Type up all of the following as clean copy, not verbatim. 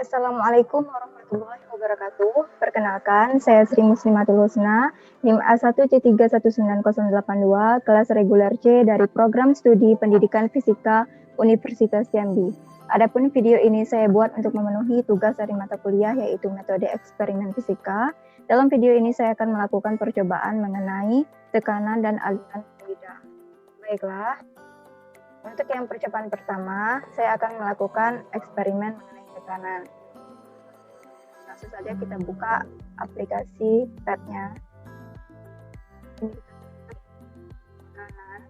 Assalamualaikum warahmatullahi wabarakatuh. Perkenalkan, saya Sri Muslimatul Husna, NIM A1C3190882, kelas reguler C dari Program Studi Pendidikan Fisika Universitas Jambi. Adapun video ini saya buat untuk memenuhi tugas dari mata kuliah yaitu metode eksperimen fisika. Dalam video ini saya akan melakukan percobaan mengenai tekanan dan aliran fluida. Baiklah, untuk yang percobaan pertama, saya akan melakukan eksperimen mengenai tekanan. Langsung saja kita buka aplikasi tabnya. Tekanan.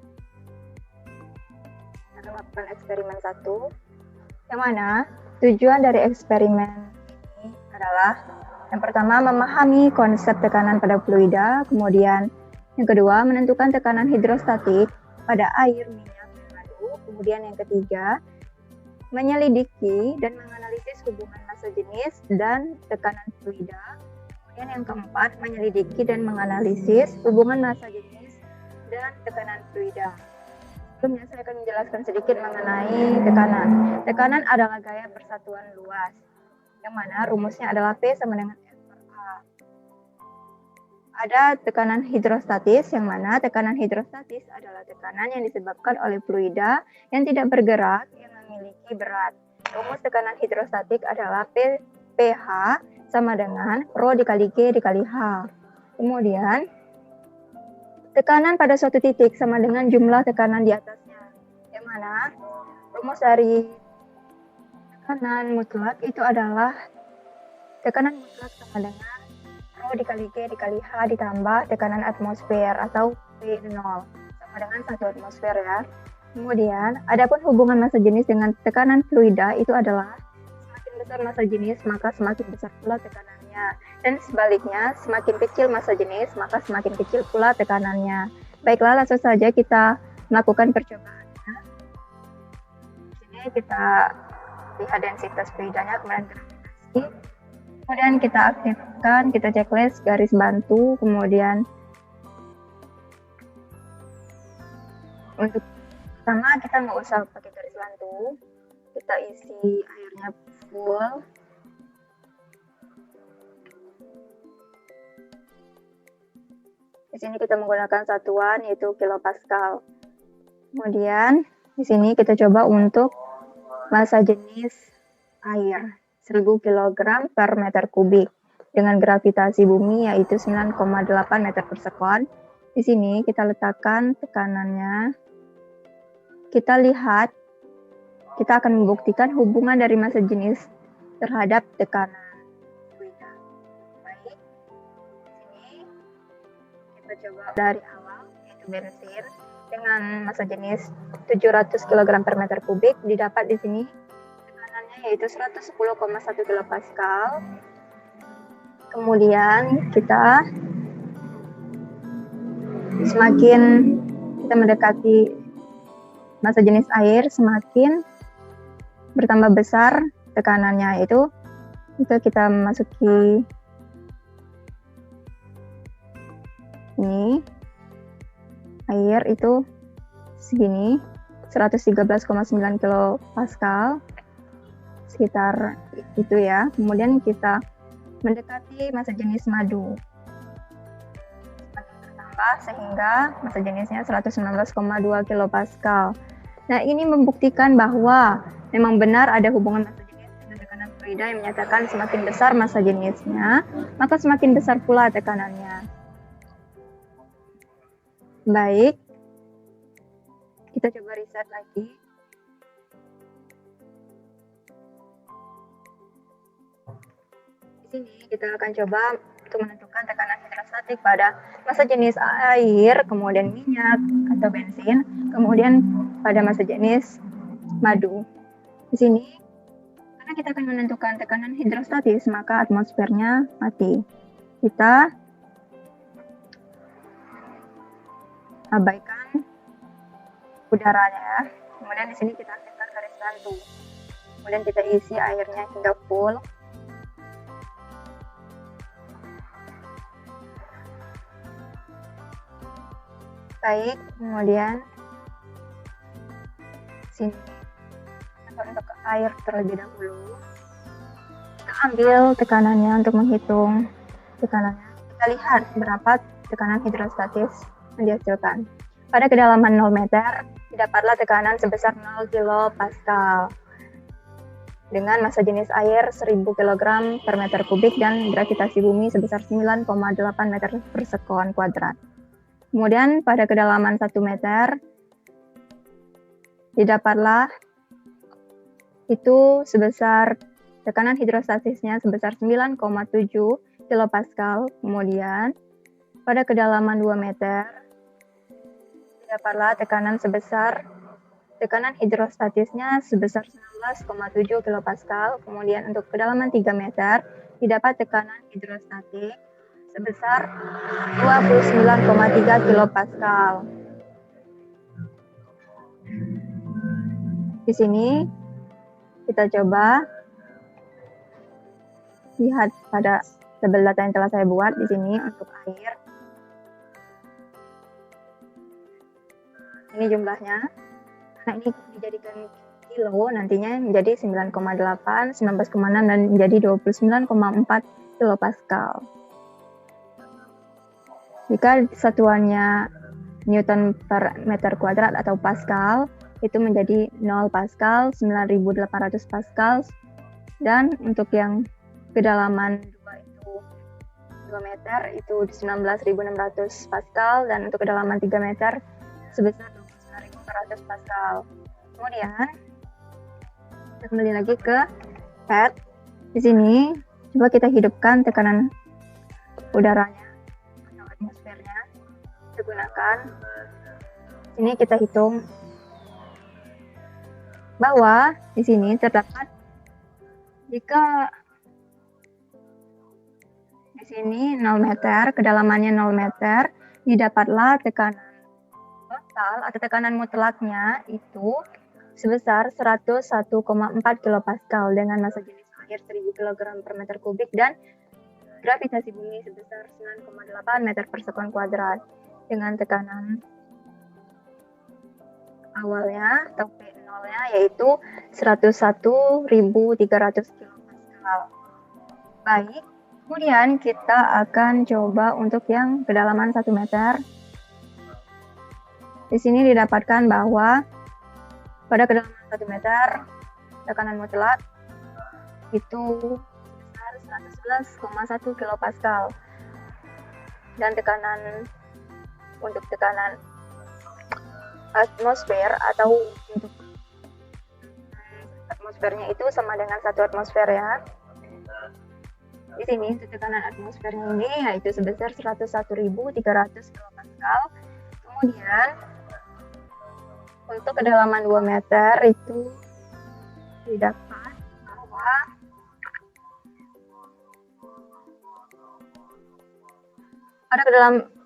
Kita akan melakukan eksperimen 1. Yang mana tujuan dari eksperimen ini adalah yang pertama memahami konsep tekanan pada fluida, kemudian yang kedua menentukan tekanan hidrostatik pada air, minyak, dan madu, kemudian yang ketiga menyelidiki dan menganalisis hubungan massa jenis dan tekanan fluida, kemudian yang keempat menyelidiki dan menganalisis hubungan massa jenis dan tekanan fluida. Sebelumnya saya akan menjelaskan sedikit mengenai tekanan. Tekanan adalah gaya persatuan luas, yang mana rumusnya adalah P sama dengan F per A. Ada tekanan hidrostatis, yang mana tekanan hidrostatis adalah tekanan yang disebabkan oleh fluida yang tidak bergerak, yang memiliki berat. Rumus tekanan hidrostatik adalah pH sama dengan Rho dikali G dikali H. Kemudian, tekanan pada suatu titik sama dengan jumlah tekanan di atasnya. Yang mana rumus dari tekanan mutlak itu adalah tekanan mutlak sama dengan Rho dikali G dikali H ditambah tekanan atmosfer atau P0 sama dengan 1 atmosfer ya. Kemudian, adapun hubungan massa jenis dengan tekanan fluida itu adalah semakin besar massa jenis maka semakin besar pula tekanannya. Dan sebaliknya, semakin kecil massa jenis, maka semakin kecil pula tekanannya. Baiklah, langsung saja kita melakukan percobaannya. Di sini kita lihat densitas fluidanya, kemudian gravitasi. Kemudian kita aktifkan, kita checklist garis bantu, kemudian untuk pertama kita nggak usah pakai garis bantu, kita isi airnya full. Di sini kita menggunakan satuan yaitu kilopascal. Kemudian di sini kita coba untuk massa jenis air 1000 kg per meter kubik dengan gravitasi bumi yaitu 9,8 meter per sekon. Di sini kita letakkan tekanannya. Kita lihat, kita akan membuktikan hubungan dari massa jenis terhadap tekanan. Baik, di sini kita coba dari awal, yaitu bensin dengan massa jenis 700 kg per meter kubik, didapat di sini tekanannya yaitu 110,1 kilopascal. Kemudian kita semakin kita mendekati massa jenis air, semakin bertambah besar tekanannya, itu kita masuki ini air itu segini 113,9 kilopascal sekitar itu ya. Kemudian kita mendekati massa jenis madu semakin bertambah sehingga massa jenisnya 119,2 kilopascal. Nah, ini membuktikan bahwa memang benar ada hubungan massa jenis dengan tekanan fluida yang menyatakan semakin besar massa jenisnya, maka semakin besar pula tekanannya. Baik, kita coba riset lagi. Di sini kita akan coba untuk menentukan tekanan hidrostatik pada massa jenis air, kemudian minyak atau bensin, kemudian pada massa jenis madu. Di sini, karena kita akan menentukan tekanan hidrostatis, maka atmosfernya mati. Kita abaikan udaranya ya. Kemudian di sini kita aktifkan garis bantu. Kemudian kita isi airnya hingga full. Baik, kemudian sini untuk air terlebih dahulu. ambil tekanannya untuk menghitung tekanannya. Kita lihat berapa tekanan hidrostatis yang dihasilkan. Pada kedalaman 0 meter, didapatlah tekanan sebesar 0 kilopascal dengan massa jenis air 1000 kg per meter kubik dan gravitasi bumi sebesar 9,8 meter per sekon kuadrat. Kemudian pada kedalaman 1 meter, didapatlah itu sebesar tekanan hidrostatisnya sebesar 9,7 kilopascal. Kemudian pada kedalaman 2 meter, didapatlah tekanan hidrostatisnya sebesar 19,7 kilopascal. Kemudian untuk kedalaman 3 meter didapat tekanan hidrostatik sebesar 29,3 kilopascal. Di sini kita coba lihat pada tabel data yang telah saya buat di sini untuk air. Ini jumlahnya. Nah, ini dijadikan kilo nantinya menjadi 9,8, 19,6 dan menjadi 29,4 kilopascal. Jika satuannya Newton per meter kuadrat atau Pascal, itu menjadi 0 Pascal, 9.800 Pascal, dan untuk yang kedalaman 2 meter itu 19.600 Pascal, dan untuk kedalaman 3 meter sebesar 29.400 Pascal. Kemudian kita kembali lagi ke pad. Di sini coba kita hidupkan tekanan udaranya atau atmosfernya. Kita gunakan. Ini kita hitung bahwa di sini terdapat jika di sini 0 meter, kedalamannya 0 meter, didapatlah tekanan total atau tekanan mutlaknya itu sebesar 101,4 kilopascal dengan massa jenis air 1000 kg per meter kubik dan gravitasi bumi sebesar 9,8 meter per sekon kuadrat dengan tekanan awalnya atau P0-nya yaitu 101.300 kilopascal. Baik, kemudian kita akan coba untuk yang kedalaman 1 meter. Di sini didapatkan bahwa pada kedalaman 1 meter, tekanan mutlak itu sebesar 111,1 kilopascal. Dan untuk tekanan atmosfer atau untuk atmosfernya itu sama dengan 1 atmosfer ya. Di sini tekanan atmosfernya ini yaitu sebesar 101.300 kilopascal. Kemudian untuk kedalaman 2 meter itu didapat bahwa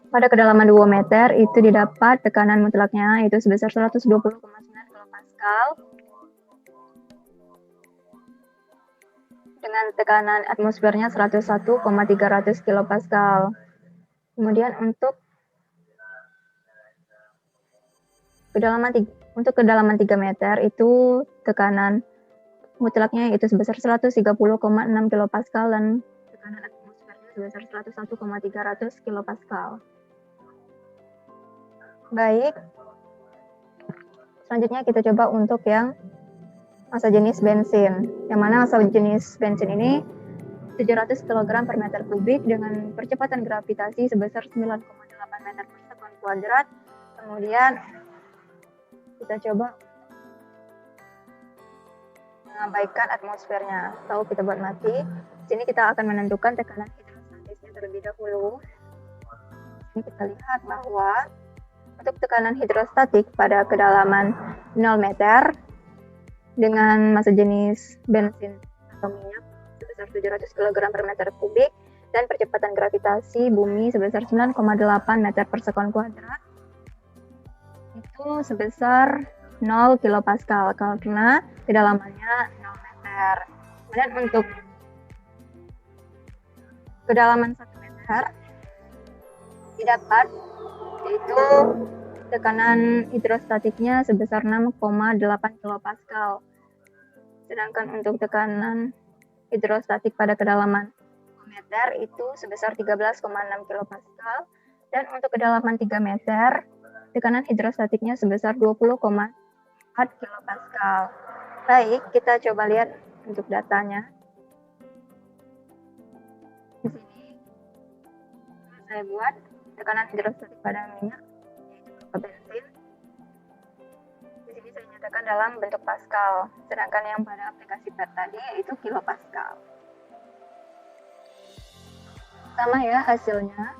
pada kedalaman 2 meter itu didapat tekanan mutlaknya yaitu sebesar 120,9 kilopascal dengan tekanan atmosfernya 101,300 kilopascal. Kemudian untuk kedalaman 3 meter itu tekanan mutlaknya itu sebesar 130,6 kilopascal dan tekanan atmosfernya sebesar 101,300 kilopascal. Baik, selanjutnya kita coba untuk yang massa jenis bensin, yang mana massa jenis bensin ini 700 kg per meter kubik dengan percepatan gravitasi sebesar 9,8 meter per sekon kuadrat. Kemudian kita coba mengabaikan atmosfernya atau kita buat mati. Di sini kita akan menentukan tekanan hidrostatisnya terlebih dahulu. Ini kita lihat bahwa untuk tekanan hidrostatik pada kedalaman 0 meter dengan massa jenis bensin atau minyak sebesar 700 kg per meter kubik dan percepatan gravitasi bumi sebesar 9,8 meter per sekon kuadrat itu sebesar 0 kilopascal karena kedalamannya 0 meter. Kemudian untuk kedalaman 1 meter didapat yaitu tekanan hidrostatiknya sebesar 6,8 kilopascal. Sedangkan untuk tekanan hidrostatik pada kedalaman 2 meter itu sebesar 13,6 kilopascal, dan untuk kedalaman 3 meter tekanan hidrostatiknya sebesar 20,4 kilopascal. Baik, kita coba lihat untuk datanya. Di sini saya buat tekanan hidrostatik pada minyak, yaitu bensin. Di sini saya nyatakan dalam bentuk pascal, sedangkan yang pada aplikasi PET tadi yaitu kilopascal. Sama ya hasilnya.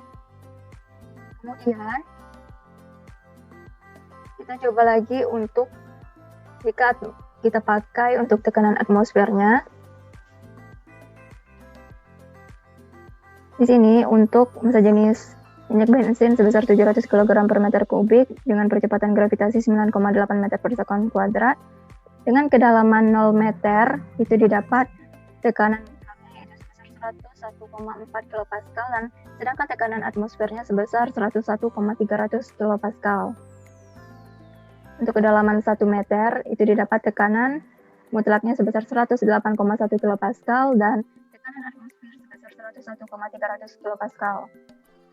Kemudian kita coba lagi untuk jika kita pakai untuk tekanan atmosfernya. Di sini untuk massa jenis minyak bensin sebesar 700 kg per meter kubik dengan percepatan gravitasi 9,8 meter per sekon kuadrat dengan kedalaman 0 meter itu didapat tekanan mutlaknya sebesar 101,4 kilopascal, dan sedangkan tekanan atmosfernya sebesar 101,300 kilopascal. Untuk kedalaman 1 meter itu didapat tekanan mutlaknya sebesar 108,1 kilopascal dan tekanan atmosfer sebesar 101,300 kilopascal.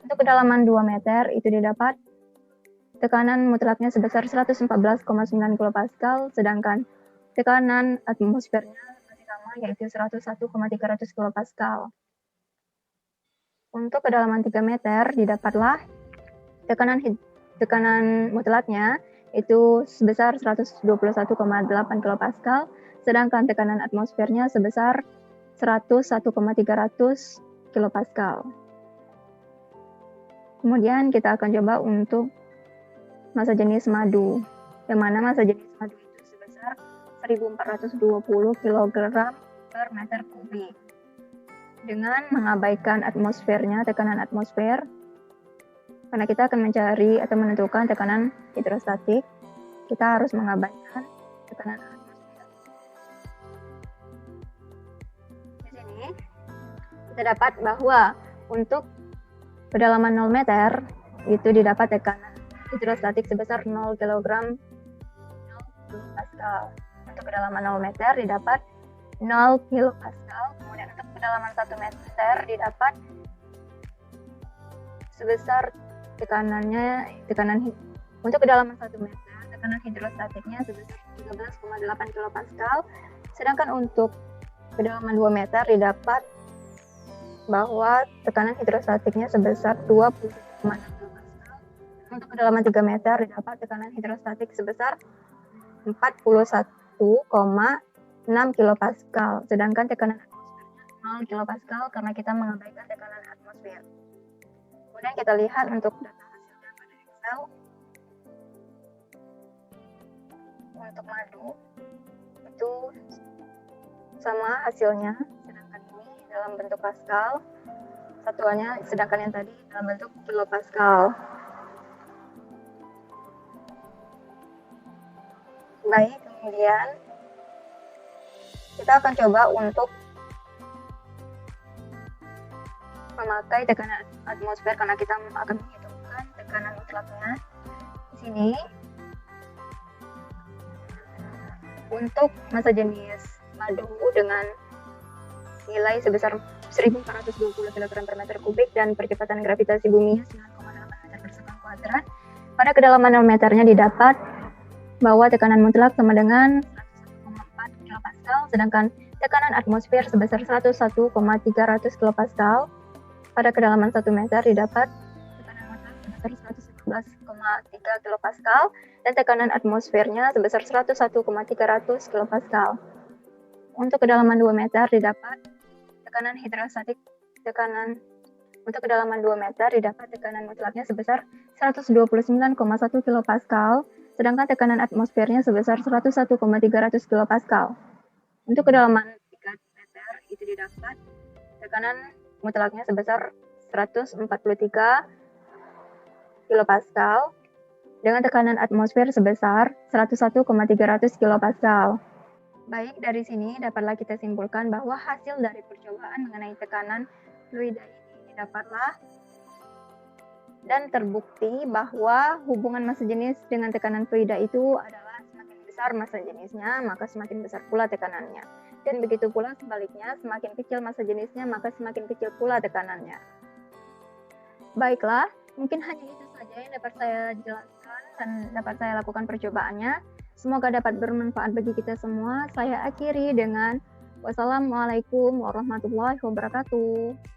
Untuk kedalaman 2 meter itu didapat tekanan mutlaknya sebesar 114,9 kilopascal, sedangkan tekanan atmosfernya masih sama yaitu 101,300 kilopascal. Untuk kedalaman 3 meter didapatlah tekanan mutlaknya itu sebesar 121,8 kilopascal, sedangkan tekanan atmosfernya sebesar 101,300 kilopascal. Kemudian kita akan coba untuk massa jenis madu, yang mana massa jenis madu itu sebesar 1420 kg per meter kubik. Dengan mengabaikan atmosfernya, tekanan atmosfer, karena kita akan mencari atau menentukan tekanan hidrostatik, kita harus mengabaikan tekanan atmosfer. Di sini kita dapat bahwa untuk kedalaman 0 meter itu didapat tekanan hidrostatik sebesar 0 kg kilopascal. Untuk kedalaman 0 meter didapat 0 kilopascal. Kemudian untuk kedalaman 1 meter didapat sebesar untuk kedalaman 1 meter tekanan hidrostatiknya sebesar 13,8 kilopascal, sedangkan untuk kedalaman 2 meter didapat bahwa tekanan hidrostatiknya sebesar 20,6 kilopascal. Untuk kedalaman 3 meter didapat tekanan hidrostatik sebesar 41,6 kilopascal, sedangkan tekanan atmosfernya 0 kilopascal karena kita mengabaikan tekanan atmosfer. Kemudian kita lihat untuk data hasilnya pada Excel. Untuk madu itu sama hasilnya, sedangkan ini dalam bentuk pascal satuannya, sedangkan yang tadi dalam bentuk kilopascal. Baik, kemudian kita akan coba untuk memakai tekanan atmosfer karena kita akan menghitungkan tekanan mutlaknya. Di sini untuk massa jenis madu dengan nilai sebesar 1420 kg per meter kubik dan percepatan gravitasi bumi 9,8 meter per sekon kuadrat, pada kedalaman 0 meternya didapat bahwa tekanan mutlak sama dengan 101,4 kilopascal, sedangkan tekanan atmosfer sebesar 101,300 kilopascal. Pada kedalaman 1 meter didapat tekanan mutlak sebesar 111,3 kilopascal dan tekanan atmosfernya sebesar 101,300 kilopascal. Untuk kedalaman 2 meter didapat tekanan hidrostatik untuk kedalaman 2 meter didapat tekanan mutlaknya sebesar 129,1 kilopascal, sedangkan tekanan atmosfernya sebesar 101,300 kilopascal. Untuk kedalaman 3 meter itu didapat tekanan mutlaknya sebesar 143 kilopascal dengan tekanan atmosfer sebesar 101,300 kilopascal. Baik, dari sini dapatlah kita simpulkan bahwa hasil dari percobaan mengenai tekanan fluida ini didapatlah dan terbukti bahwa hubungan massa jenis dengan tekanan fluida itu adalah semakin besar massa jenisnya, maka semakin besar pula tekanannya. Dan begitu pula sebaliknya, semakin kecil massa jenisnya, maka semakin kecil pula tekanannya. Baiklah, mungkin hanya itu saja yang dapat saya jelaskan dan dapat saya lakukan percobaannya. Semoga dapat bermanfaat bagi kita semua. Saya akhiri dengan wassalamualaikum warahmatullahi wabarakatuh.